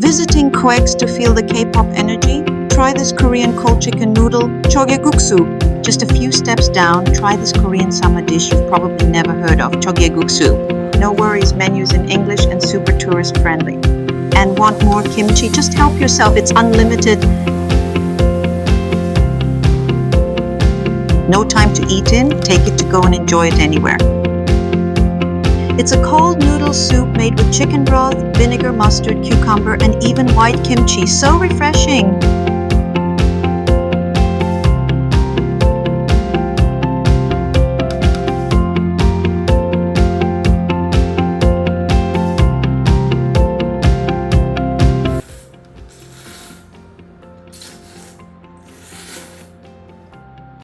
Visiting COEX to feel the K-pop energy? Try this Korean cold chicken noodle, chogyeguksu. Just a few steps down, try this Korean summer dish you've probably never heard of, chogyeguksu. No worries, menus in English and super tourist friendly. And want more kimchi? Just help yourself, it's unlimited. No time to eat in? Take it to go and enjoy it anywhere. It's a cold noodle soup made with chicken broth, vinegar, mustard, cucumber, and even white kimchi. So refreshing!